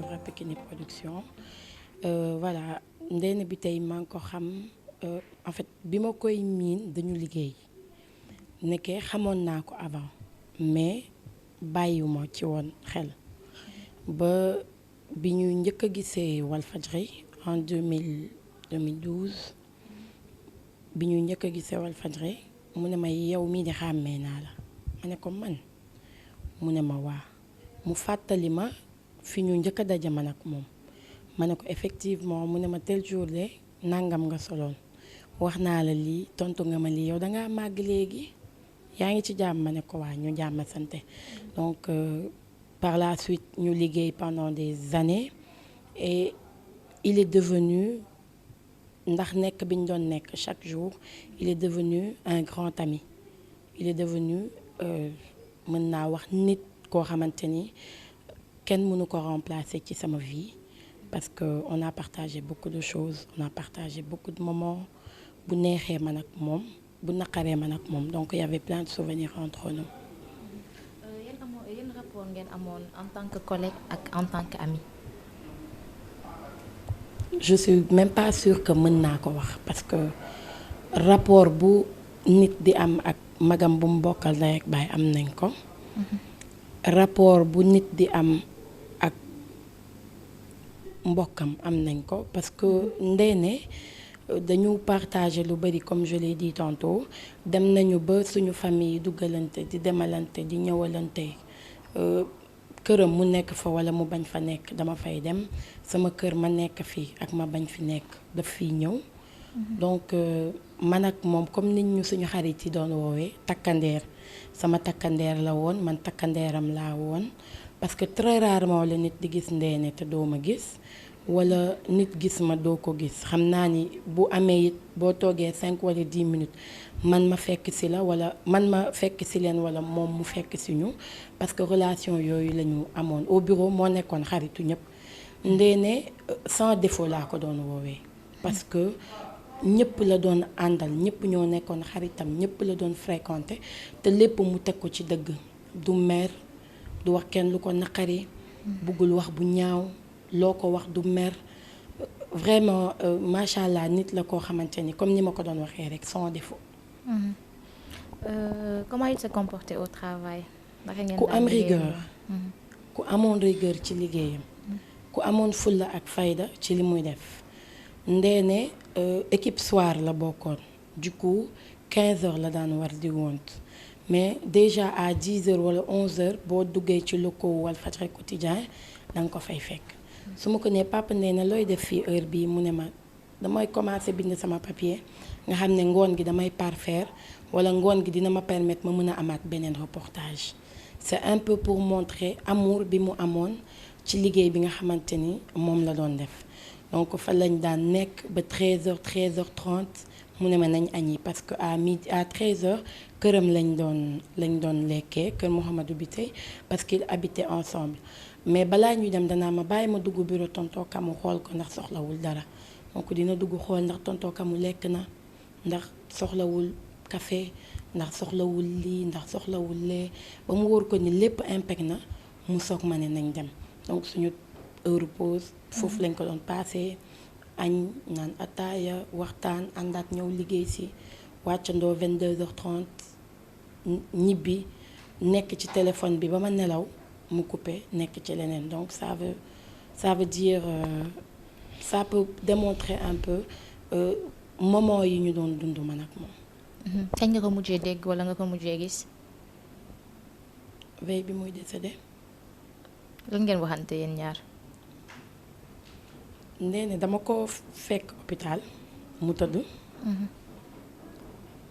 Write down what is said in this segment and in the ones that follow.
Sandra Pekiné Production voilà Ndéné bi tey maa ngi ko xam en fait bi ma koy miin dañu liggéey nekkee xamoon naa ko avant mais bàyyiwuma ci woon xel ba bi ñu njëkk a gisee Walfadjri en 2012 bi ñu njëkk a gisee Walfadjri mu ne ma yow mii di xàmmee naa la ma ne ko man mu ne ma waa mu fàttali ma fi ñu njëkk a daje man ak moom ma ne ko effectivement mu ne ma tel jour de nangam nga soloon wax naa la lii tontu nga ma lii yow dangaa màgg léegi yaa ngi ci jàmm ma ne ko waa ñu jàmm sante donc par la suite ñu liggéey pendant des années et il est devenu ndax nekk bi ñu doon nekk chaque jour il est devenu un grand ami il est devenu mën naa wax nit koo xamante ni kenn mënu ko remplacer ci sama vie parce que on a partagé beaucoup de choses on a partagé beaucoup de moments bu neexee man ak moom bu naqaree man ak moom donc il y avait plein de souvenirs entre nous. yéen rapport ngeen amoon en tant que collègue ak en tant que ami. je suis même pas sûre que mën naa ko wax parce que rapport bu nit di am ak magam bu mu bokkal ndey ak baay am nañ ko. rapport bu nit di am ak mbokkam am nañ ko parce que Ndéné dañu partager lu bari comme je l'ai dit tantôt dem nañu ba suñu famille yi duggalante di demalante di ñëwalante këram mu nekk fa walla mu bañ fa nekk dama fay dem sama kër ma nekk fii ak ma bañ fi nekk daf fiy ñëw donc man ak moom comme nit ñu suñu xarit yi doon woowee takkandeer sama takkandeer la woon man takkandeeram laa woon parce que très rarement la nit di gis Ndéné te doo ma gis wala nit gis ma doo ko gis xam naa ni bu amee it boo toogee 5 wala 10 minutes man ma fekk si la wala man ma fekk si leen wala moom mu fekk si ñu parce que relation yooyu la ñu amoon au bureau moo nekkoon xaritu ñëpp Ndéné sans défaut laa ko doon woowee parce que ñëpp la doon àndal ñëpp ñoo nekkoon xaritam ñëpp la doon fréquenté te lépp mu teg ko ci dëgg du mer du wax kenn lu ko naqari buggul wax bu ñaaw loo ko wax du mer vraiment macha allah nit la koo xamante ni comme ni ma ko doon waxee rek sans défaut. Comment il se comportait au travail. ku am rigueur. ku amoon rigueur ci liggéeyam. ku amoon fulla ak fayda ci li muy def. Ndéné équipe soir la bokkoon du coup 15h la daan war di wont mais déjà à 10h wala 11h boo duggee ci locaux Walfadjri quotidien da nga ko fay fekk. su ma ko nee papa Ndéné looy def fii heure bii mu ne ma damay commencer bind sama papier nga xam ne ngoon gi damay parfaire wala ngoon gi dina ma permettre ma mën a amaat beneen reportage c'est un peu pour montrer amour bi mu amoon ci liggéey bi nga xamante ni moom la doon def donc fa lañ daan nekk ba 13h 13h30 mu ne ma nañ añi parce que à midi à 13h këram lañ doon lekkee kër Mouhamadou Biteye parce qu'ils habitaient ensemble mais balaa ñuy dem danaa ma bàyyi ma dugg bureau tonton Kamou xool ko ndax soxlawul dara donc dina dugg xool ndax tonton Kamou lekk na ndax soxlawul café ndax soxlawul lii ndax soxlawul lee ba mu wóor ko ni lépp impec na mu soog ma ne nañ dem donc suñu heure pause foofu lañ ko doon passé añ naan ataaya waxtaan àndaat ñëw liggéey si wàccandoo 22h30 ñibbi nekk ci téléphone bi ba ma nelaw mu coupé nekk ci leneen donc ça veut dire ça peut démontrer un peu moment yi ñu doon dund man ak moom. kañ nga ko mujjee dégg wala nga ko mujjee gis. veille bi muy décédé. lan ngeen waxante yéen ñaar. Ndéné dama ko fekk hôpital mu tëdd.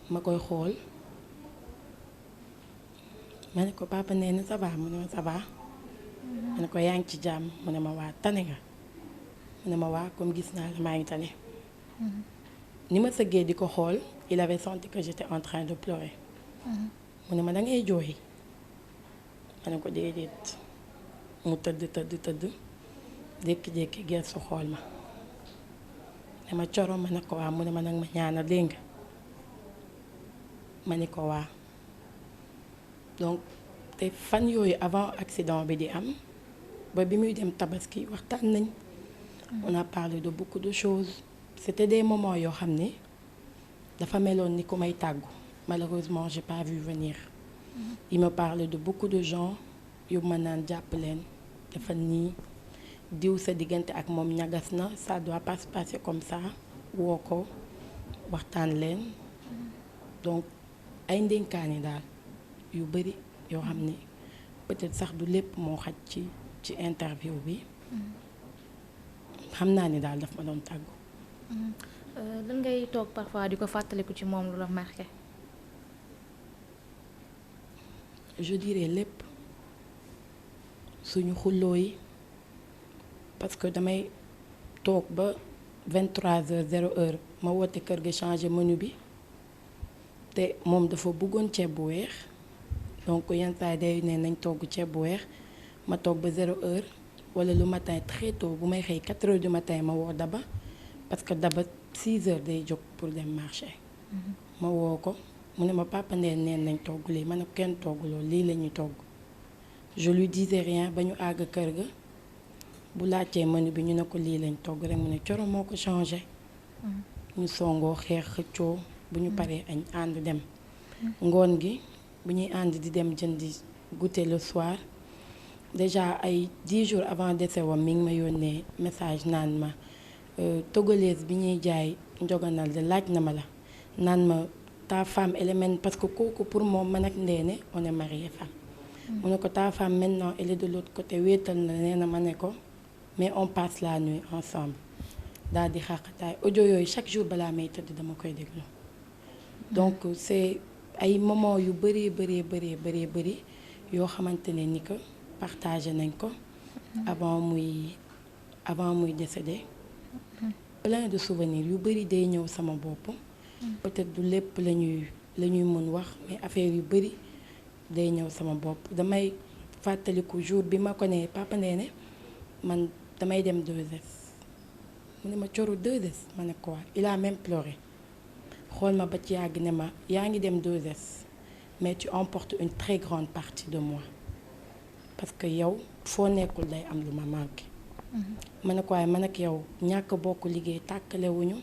ma koy xool. ma ne ko papa Ndéné ça va mu ne ma ça va. ma ne ko yaa ngi ci jàmm mu ne ma waa tane nga. mu ne ma waa comme gis naa la maa ngi tane. ni ma sëggee di ko xool il avait senti que j'étais en train de pleurer. mu ne ma da ngay jooy. ma ne ko déedéet mu tëdd jékki-jékki geesu xool ma. ne ma coro ma ne ko waa mu ne ma nag ma ñaanal dégg nga ma ne ko waa. donc te fan yooyu avant accident bi di am ba bi muy dem tabaski waxtaan nañ. On a parlé de beaucoup de choses. C'était des moments yoo xam ne dafa meloon ni ku may tàggu. Malheureusement j'ai pas vu venir. Il me parlait de beaucoup de gens yu ma naan jàpp leen dafa nii diw sa diggante ak moom ñagas na ça doit pas se passer comme ça woo ko waxtaan leen donc ay ndénkaani daal yu bari yoo xam ne peut-être sax du lépp moo xaj ci interview bi xam naa ni daal daf ma doon tàggu. lan ngay toog parfois di ko fàttaliku ci moom lu la marqué. je dirais lépp suñu xulloo yi parce que damay toog ba 23h 0h ma woote kër ga changer menu bi te moom dafa bëggoon ceeb bu weex donc yenn saa yi day ne nañ togg ceeb bu weex ma toog ba 0h wala le matin très tôt bu may xëy 4h du matin ma woo Daba parce que Daba 6h day jóg pour dem marché. ma woo ko mu ne ma papa neen nañ togg lii ma ne kenn togg loolu lii la ñuy togg. je lui disais rien ba ñu àgg kër ga bu laajtee menu bi ñu ne ko lii lañ togg rek mu ne Coro moo ko changé. ñu songoo xeex xëccoo bu ñu paree añ ànd dem. ngoon gi bu ñuy ànd di dem jëndi goûter le soir déjà ay 10 jours avant décès wam mi ngi ma yónnee message naan ma togolaise bi ñuy jaay njoganal de laaj na ma la naan ma ta femme elle parce que kooku pour moom man ak Ndéné on est mariés femme. mu ne ko ta femme maintenant elle est de l'autre côté wéetal na nee na ma ne ko mais on passe la nuit ensemble daal di xàqataay audio yooyu chaque jour balaa may tëdd dama koy déglu. donc c'est ay moments yu bari yoo xamante ne ni que partagé nañ ko avant muy décédé. plein de souvenirs yu bari day ñëw sama bopp. peut-être du lépp la ñuy mën wax mais affaire yu bari day ñëw sama bopp damay fàttaliku jour bi ma ko ne papa Ndéné man damay dem 2S mu ne ma Coro 2S ma ne ko waa il a même pleuré xool ma ba ci yàgg ne ma yaa ngi dem 2S mais tu emportes une très grande partie de moi parce que yow foo nekkul day am lu ma manqué. ma ne ko waaye man ak yow ñàkk bokk liggéey tàkkalewuñu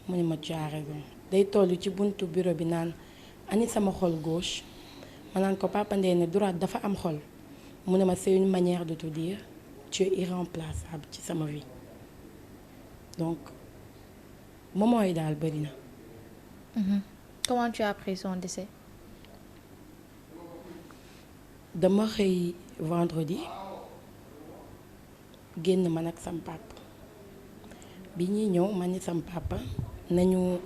mu ne ma tu as raison day toll ci buntu bureau bi naan ani sama xol gauche. ma naan ko papa Ndéné droite dafa am xol mu ne ma c'est une manière de te dire tu es irremplaçable ci sama vie donc moment yi daal bari na. Comment tu as appris son décès? dama xëy vendredi génn man ak sam papa bi ñuy ñëw ma ni sam papa nañu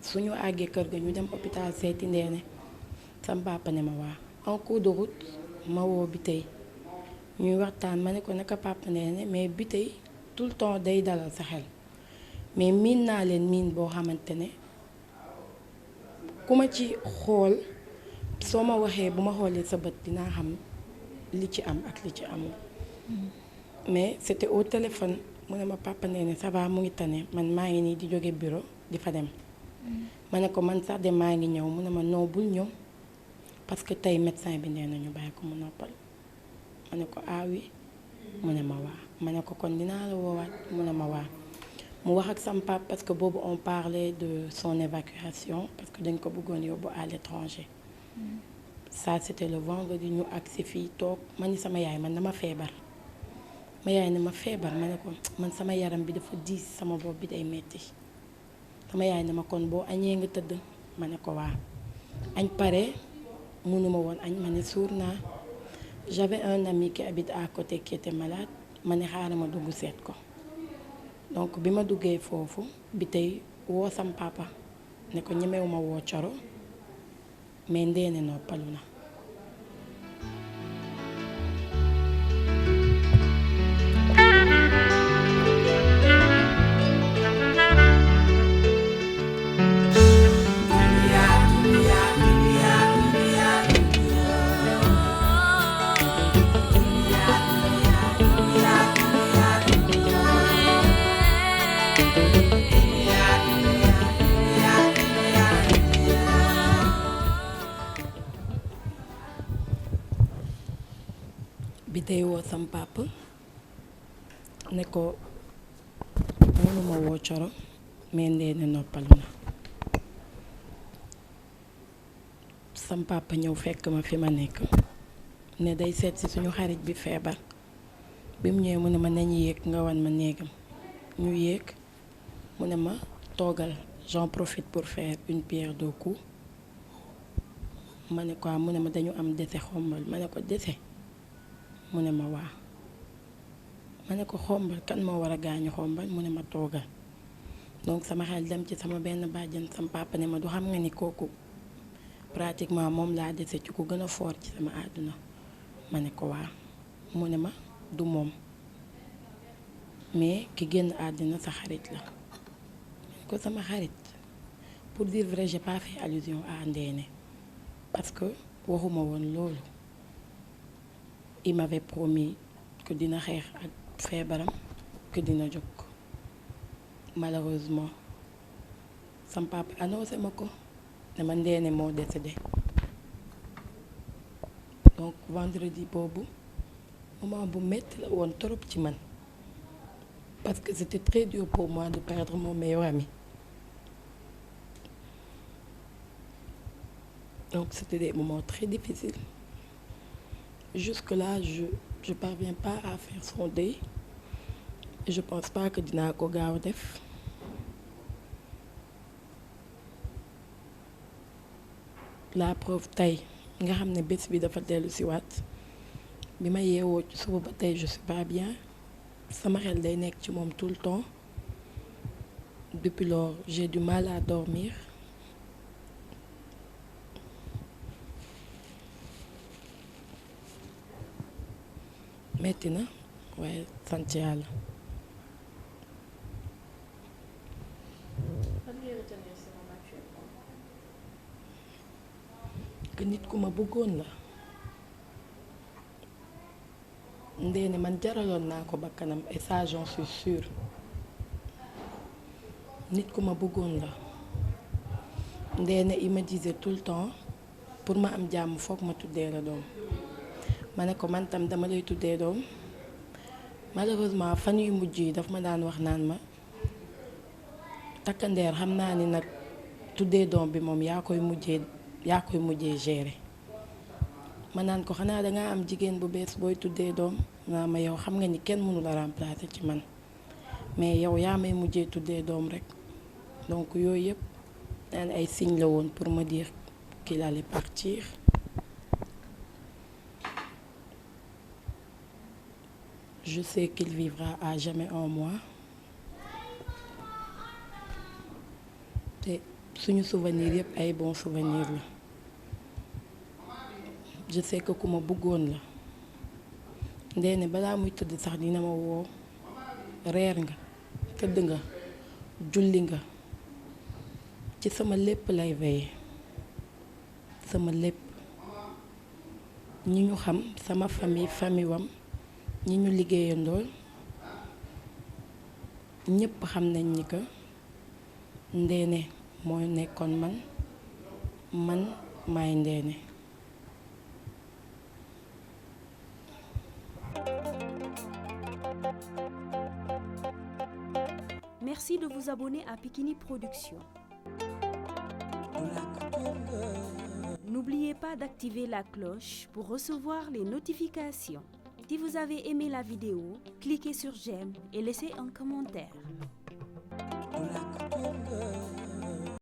suñu àggee kër ga ñu dem hôpital seeti Ndéné. sam papa ne ma waa en cours de route ma woo bi tey ñuy waxtaan ma ne ko naka papa Ndéné mais bi tey tout le temps day dalal sa xel mais miin naa leen miin boo xamante ne ku ma ci xool soo ma waxee bu ma xoolee sa bët dinaa xam li ci am ak li ci amul. mais c'était au téléphone mu ne ma papa Ndéné ça va mu ngi tane man maa ngi nii di jóge bureau di fa dem. ma ne ko man sax de maa ngi ñëw mu ne ma non bul ñëw. parce que tey médecin bi nee nañu bàyyi ko mu noppal ma ne ko ah oui mu ne ma waa ma ne ko kon dinaa la woowaat mu ne ma waa mu wax ak sam papa parce que boobu on parlait de son évacuation parce que dañ ko bëggoon yóbbu à l'étranger. ça c'était le vendredi ñu agsi fii toog ma ni sama yaay man dama feebar ma yaay ne ma feebar ma ne ko man sama yaram bi dafa diis sama bopp bi day metti sama yaay ne ma kon boo añee nga tëdd ma ne ko waa añ pare mënuma woon añ ma ne suur naa j'avais un ami qui habite à côté qui était malade ma ne xaaral ma dugg seet ko donc bi ma duggee foofu bi tey woo sam papa ne ko ñemewuma woo Coro mais Ndéné noppalu na. day woo sam papa ne ko mënuma woo Coro mais Ndéné noppalu na. sam papa ñëw fekk ma fi ma nekk ne day seet si suñu xarit bi feebar bi mu ñëwee mu ne ma nañu yéeg nga wan ma néegam ñu yéeg mu ne ma toogal j'en profite pour faire une pierre deux coups ma ne ko mu ne ma dañu am dese xombal ma ne ko dese mu ne ma waa ma ne ko xombal kan moo war a gaañu xombal mu ne ma toogal donc sama xel dem ci sama benn bàjjan sam papa ne ma du xam nga ni kooku pratiquement moom laa dese ci ku gën a fort ci sama àdduna ma ne ko waa mu ne ma du moom mais ki génn àddina sa xarit la ko sama xarit pour dire vrai j'ai pas fait allusion à Ndéné parce que waxuma woon loolu il m'avait promis que dina xeex ak feebaram que dina jóg malheureusement sam papa annoncé ma ko ne ma Ndéné moo décédé donc vendredi boobu moment bu metti la woon trop ci man parce que c'était très dur pour moi de perdre mon meilleur ami donc c'était des moments très difficiles jusque-là je parviens pas à faire son deuil et je pense pas que dinaa ko gaaw def la preuve tey nga xam ne bés bi dafa dellu si waat bi ma yeewoo ci suba ba tey je suis pas bien sama xel day nekk ci moom tout le temps depuis lors j'ai du mal à dormir metti na waaye sant yàlla. que nit ku ma bëggoon la Ndéné man jaraloon naa ko bakkanam et ça j'en suis sûre nit ku ma bëggoon la Ndéné il me disait tout le temps pour ma am jàmm foog ma tuddee la doom ma ne ko man tam dama lay tuddee doom malheureusement fan yu mujj yi daf ma daan wax naan ma takkandeer xam naa ni nag tuddee doom bi moom yaa koy mujjee gérer ma naan ko xanaa dangaa am jigéen bu bees booy tuddee doom naa ma yow xam nga ni kenn mënu la remplacer ci man mais yow yaa may mujjee tuddee doom rek donc yooyu yëpp naan ay signe la woon pour me dire qu'il allait partir. Je sais qu'il vivra à jamais en moi te suñu souvenir yëpp ay bons souvenirs la je sais que ku ma bëggoon la Ndéné balaa muy tëdd sax dina ma woo reer nga tëdd nga julli nga ci sama lépp lay veiller sama lépp ñi ñu xam sama famille wam ñi ñu liggéeyandool ñépp xam nañ ni que Ndéné mooy nekkoon man maay Ndéné. Merci de vous abonner à Pikini Productions. N'oubliez pas d'activer la cloche pour recevoir les notifications. Si vous avez aimé la vidéo, cliquez sur j'aime et laissez un commentaire.